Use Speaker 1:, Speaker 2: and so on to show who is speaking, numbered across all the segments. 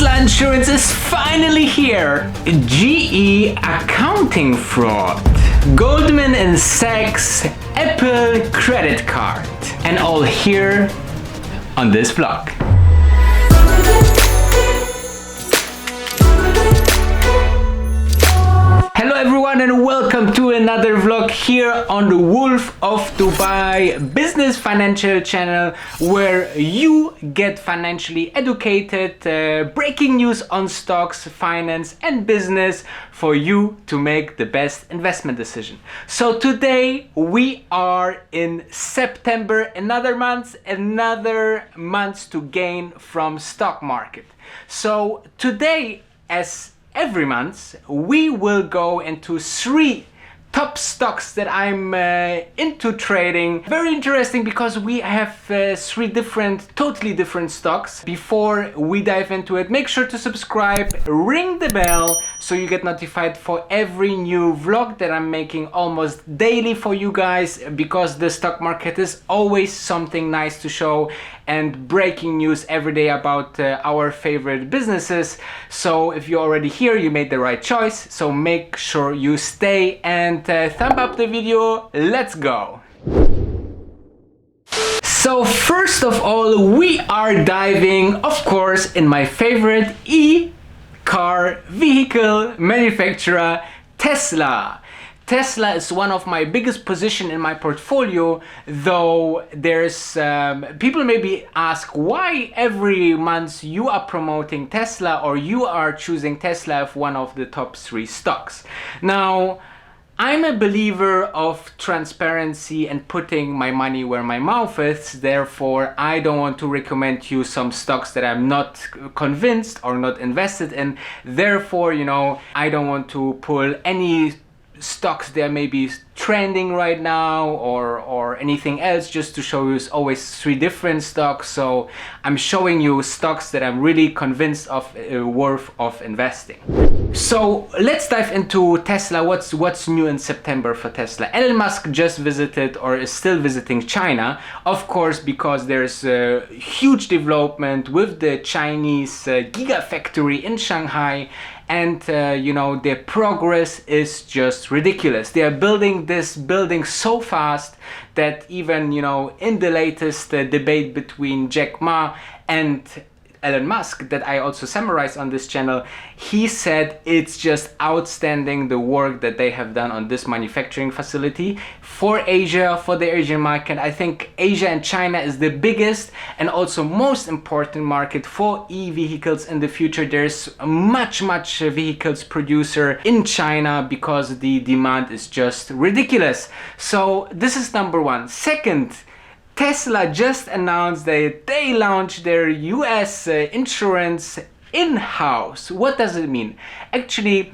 Speaker 1: Tesla insurance is finally here. GE accounting fraud, Goldman & Sachs Apple credit card, and all here on this vlog. Hello everyone and welcome to another vlog here on the Wolf of Dubai business financial channel, where you get financially educated, breaking news on stocks, finance and business for you to make the best investment decision. So today we are in September, another month to gain from stock market. So today, as every month, we will go into 3 top stocks that I'm into trading. Very interesting because we have 3 totally different stocks. Before we dive into it, make sure to subscribe, ring the bell so you get notified for every new vlog that I'm making almost daily for you guys, because the stock market is always something nice to show and breaking news every day about our favorite businesses. So if you're already here, you made the right choice. So make sure you stay and thumb up the video. Let's go. So first of all, we are diving, of course, in my favorite car vehicle manufacturer, Tesla. Tesla is one of my biggest position in my portfolio, though there's people maybe ask why every month you are promoting Tesla or you are choosing Tesla as one of the top 3 stocks. Now, I'm a believer of transparency and putting my money where my mouth is. Therefore, I don't want to recommend you some stocks that I'm not convinced or not invested in. Therefore, I don't want to pull any stocks that may be trending right now or anything else, just to show you always 3 different stocks. So I'm showing you stocks that I'm really convinced of worth of investing. So let's dive into Tesla. What's new in September for Tesla? Elon Musk just visited or is still visiting China, of course, because there's a huge development with the Chinese gigafactory in Shanghai. And their progress is just ridiculous. They are building this building so fast that even in the latest debate between Jack Ma and Elon Musk, that I also summarized on this channel, he said it's just outstanding the work that they have done on this manufacturing facility for Asia, for the Asian market. I think Asia and China is the biggest and also most important market for e-vehicles in the future. There's much vehicles producer in China because the demand is just ridiculous. So this is number 1. Second, Tesla just announced that they launched their US insurance in-house. What does it mean? Actually,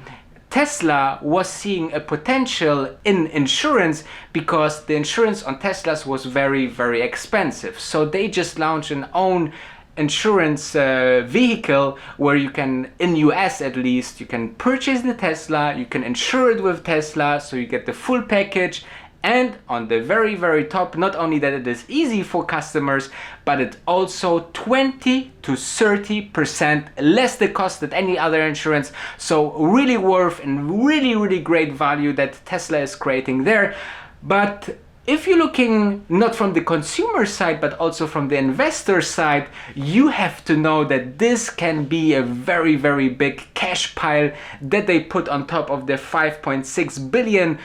Speaker 1: Tesla was seeing a potential in insurance because the insurance on Teslas was very expensive. So they just launched an own insurance vehicle where you can, in US at least, you can purchase the Tesla, you can insure it with Tesla, so you get the full package. And on the very top, not only that it is easy for customers, but it also 20 to 30% less the cost than any other insurance. So really worth and really great value that Tesla is creating there. But if you're looking not from the consumer side, but also from the investor side, you have to know that this can be a very big cash pile that they put on top of their 5.6 billion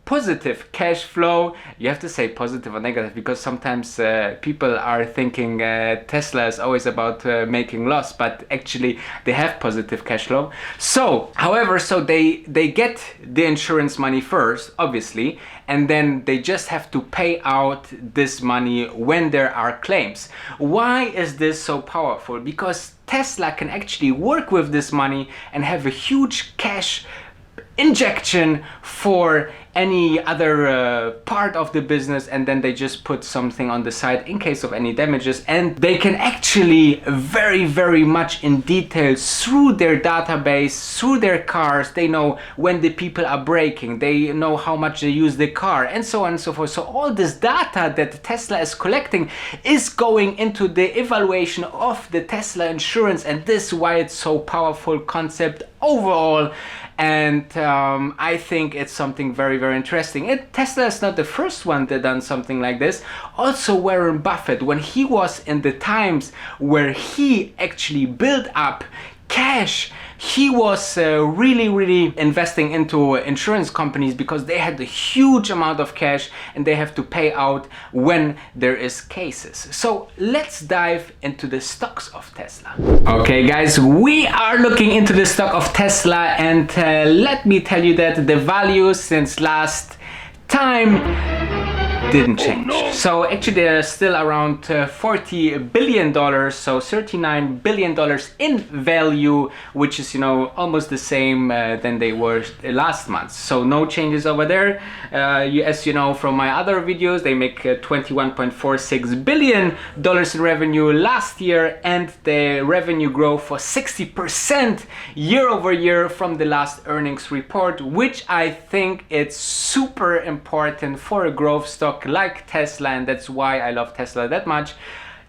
Speaker 1: positive cash flow. You have to say positive or negative because sometimes people are thinking Tesla is always about making loss, but actually they have positive cash flow. So, however, they get the insurance money first, obviously, and then they just have to pay out this money when there are claims. Why is this so powerful? Because Tesla can actually work with this money and have a huge cash injection for any other part of the business, and then they just put something on the side in case of any damages, and they can actually very much in detail through their database, through their cars. They know when the people are braking, they know how much they use the car, and so on and so forth. So all this data that Tesla is collecting is going into the evaluation of the Tesla insurance, and this is why it's so powerful concept overall. And I think it's something very interesting. Tesla is not the first one that done something like this. Also Warren Buffett, when he was in the times where he actually built up cash, he was really investing into insurance companies because they had a huge amount of cash and they have to pay out when there is cases. So let's dive into the stocks of Tesla. Okay guys, we are looking into the stock of Tesla, and let me tell you that the value since last time didn't change. Oh, no. So actually they're still around $40 billion, so $39 billion in value, which is, you know, almost the same than they were last month. So no changes over there. As you know from my other videos, they make $21.46 billion in revenue last year, and the revenue growth for 60% year over year from the last earnings report, which I think it's super important for a growth stock like Tesla, and that's why I love Tesla that much,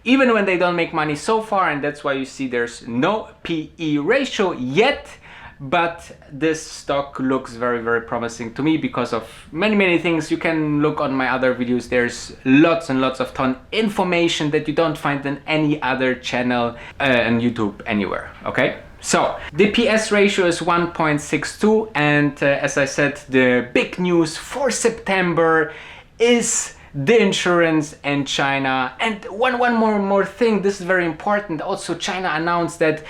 Speaker 1: even when they don't make money so far, and that's why you see there's no PE ratio yet. But this stock looks very promising to me because of many things. You can look on my other videos, there's lots and lots of information that you don't find in any other channel on YouTube anywhere. Okay, so the PS ratio is 1.62, and as I said, the big news for September is the insurance in China. And one more thing, this is very important. Also, China announced that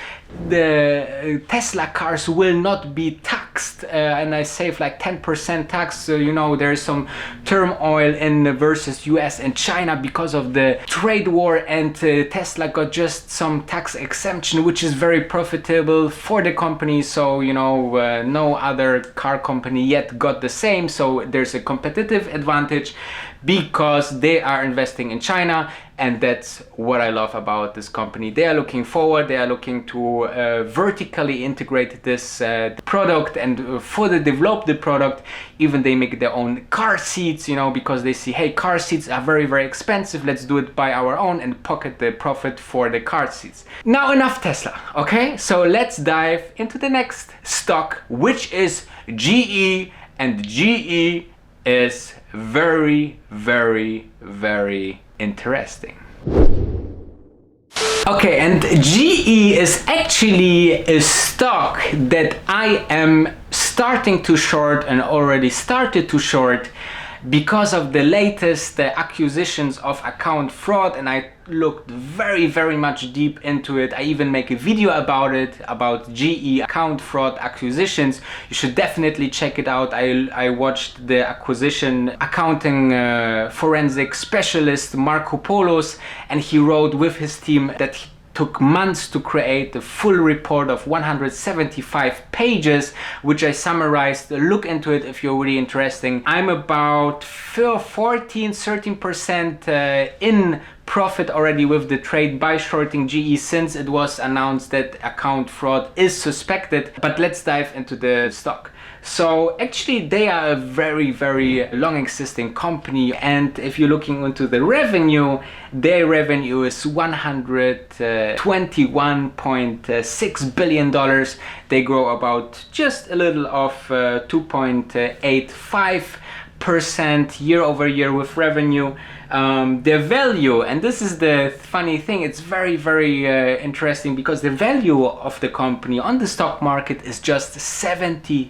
Speaker 1: the Tesla cars will not be taxed, and I save like 10% tax. So you know there's some turmoil in versus US and China because of the trade war, and Tesla got just some tax exemption, which is very profitable for the company. So you know no other car company yet got the same, so there's a competitive advantage because they are investing in China, and that's what I love about this company. They are looking forward, they are looking to vertically integrate this product and further develop the product. Even they make their own car seats, you know, because they see, hey, car seats are very expensive, let's do it by our own and pocket the profit for the car seats. Now enough Tesla, okay? So let's dive into the next stock, which is GE, and GE is very interesting. Okay, and GE is actually a stock that I am starting to short and already started to short because of the latest accusations of account fraud, and I looked very much deep into it. I even make a video about it, about GE account fraud acquisitions. You should definitely check it out. I watched the acquisition accounting forensic specialist Marco Polos, and he wrote with his team that he took months to create the full report of 175 pages, which I summarized. Look into it if you're really interested. I'm about 13% in profit already with the trade by shorting GE since it was announced that account fraud is suspected. But let's dive into the stock. So actually they are a very long existing company, and if you're looking into the revenue, their revenue is $121.6 billion. They grow about just a little of 2.85% year over year with revenue. Their value, and this is the funny thing, it's very interesting because the value of the company on the stock market is just $72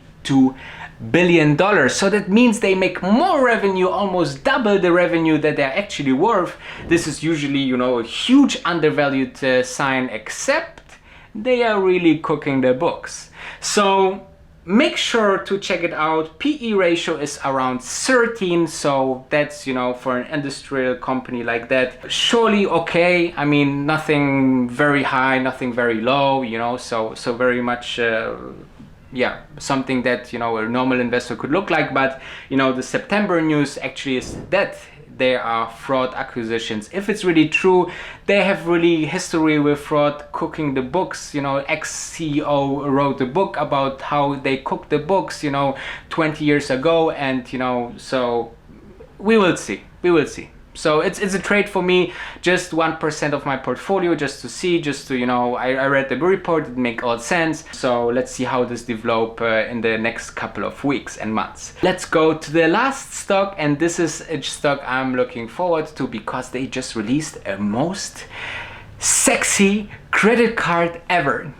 Speaker 1: billion. So that means they make more revenue, almost double the revenue that they're actually worth. This is usually, you know, a huge undervalued sign, except they are really cooking their books. So make sure to check it out. PE ratio is around 13, so that's, you know, for an industrial company like that, surely okay. I mean, nothing very high, nothing very low, you know, so very much yeah, something that, you know, a normal investor could look like. But, you know, the September news actually is that there are fraud accusations. If it's really true, they have really history with fraud, cooking the books. You know, ex-CEO wrote a book about how they cooked the books, you know, 20 years ago. And, you know, so we will see. We will see. So it's a trade for me, just 1% of my portfolio, just to see, just to, you know, I read the report, it makes all sense. So let's see how this develop in the next couple of weeks and months. Let's go to the last stock, and this is a stock I'm looking forward to because they just released a most sexy credit card ever.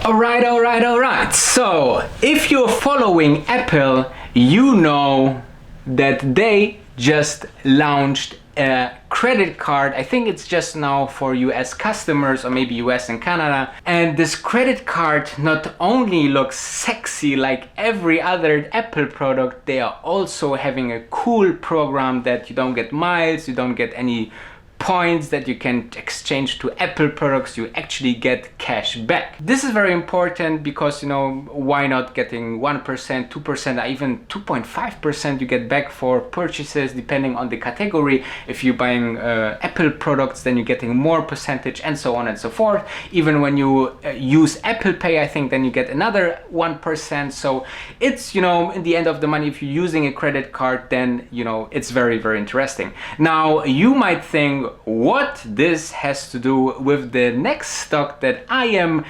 Speaker 1: Alright. So if you're following Apple, you know that they just launched a credit card. I think it's just now for US customers, or maybe US and Canada. And this credit card not only looks sexy like every other Apple product, they are also having a cool program that you don't get miles, you don't get any points that you can exchange to Apple products, you actually get cash back. This is very important because, you know, why not getting 1%, 2%, or even 2.5% you get back for purchases depending on the category. If you're buying Apple products, then you're getting more percentage, and so on and so forth. Even when you use Apple Pay, I think then you get another 1%. So it's, you know, in the end of the money, if you're using a credit card, then, you know, it's very, very interesting. Now you might think, what this has to do with the next stock that I am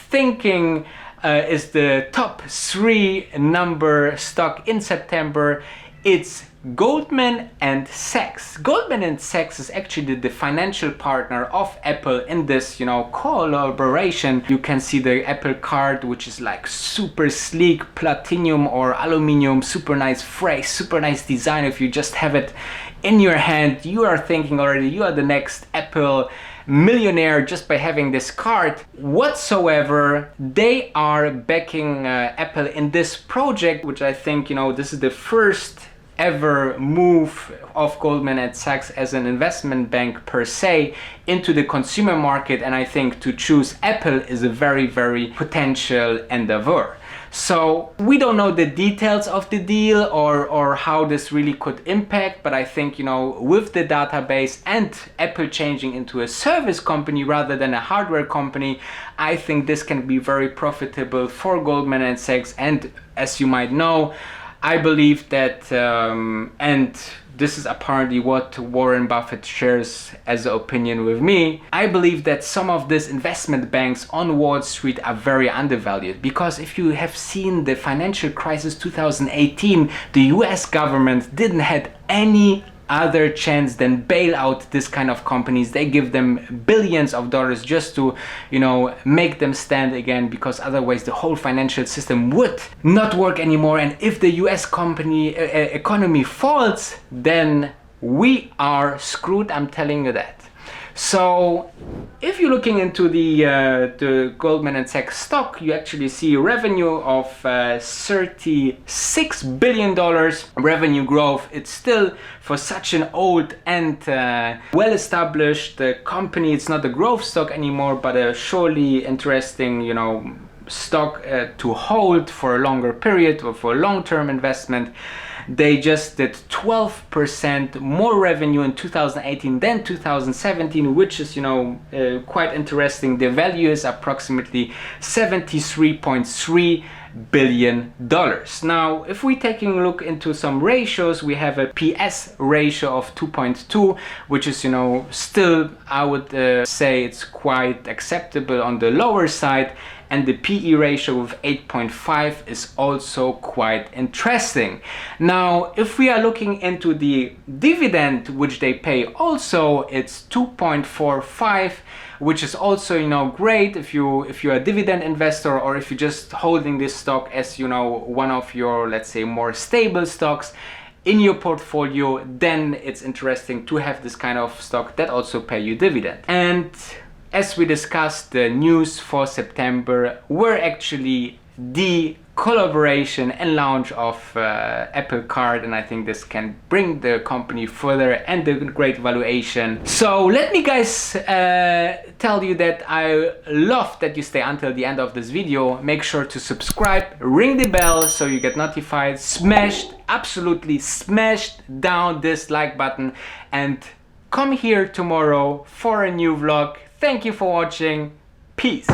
Speaker 1: thinking is the top 3 number stock in September. It's Goldman and Sachs. Goldman and Sachs is actually the financial partner of Apple in this, you know, collaboration. You can see the Apple card, which is like super sleek, platinum or aluminum, super nice phrase, super nice design. If you just have it in your hand, you are thinking already you are the next Apple millionaire just by having this card. Whatsoever, they are backing Apple in this project, which I think, you know, this is the first ever move of Goldman and Sachs as an investment bank per se into the consumer market. And I think to choose Apple is a very, very potential endeavor. So we don't know the details of the deal or how this really could impact, but I think, you know, with the database and Apple changing into a service company rather than a hardware company, I think this can be very profitable for Goldman and Sachs. And as you might know, I believe that, and this is apparently what Warren Buffett shares as an opinion with me, I believe that some of these investment banks on Wall Street are very undervalued. Because if you have seen the financial crisis 2018, the US government didn't have any other chance than bail out this kind of companies. They give them billions of dollars just to, you know, make them stand again, because otherwise the whole financial system would not work anymore. And if the US economy falls, then we are screwed, I'm telling you that. So if you're looking into the Goldman and Sachs stock, you actually see revenue of $36 billion revenue growth. It's still, for such an old and well-established company, it's not a growth stock anymore, but a surely interesting, you know, stock to hold for a longer period or for a long-term investment. They just did 12% more revenue in 2018 than 2017, which is, you know, quite interesting. The value is approximately $73.3 billion. Now, if we're taking a look into some ratios, we have a PS ratio of 2.2, which is, you know, still, I would say it's quite acceptable on the lower side. And the PE ratio with 8.5 is also quite interesting. Now, if we are looking into the dividend which they pay, also it's 2.45, which is also, you know, great if you're a dividend investor, or if you're just holding this stock as, you know, one of your, let's say, more stable stocks in your portfolio, then it's interesting to have this kind of stock that also pay you dividend. And as we discussed, the news for September were actually the collaboration and launch of Apple Card, and I think this can bring the company further and the great valuation. So let me guys tell you that I love that you stay until the end of this video. Make sure to subscribe, ring the bell so you get notified, absolutely smashed down this like button, and come here tomorrow for a new vlog. Thank you for watching. Peace.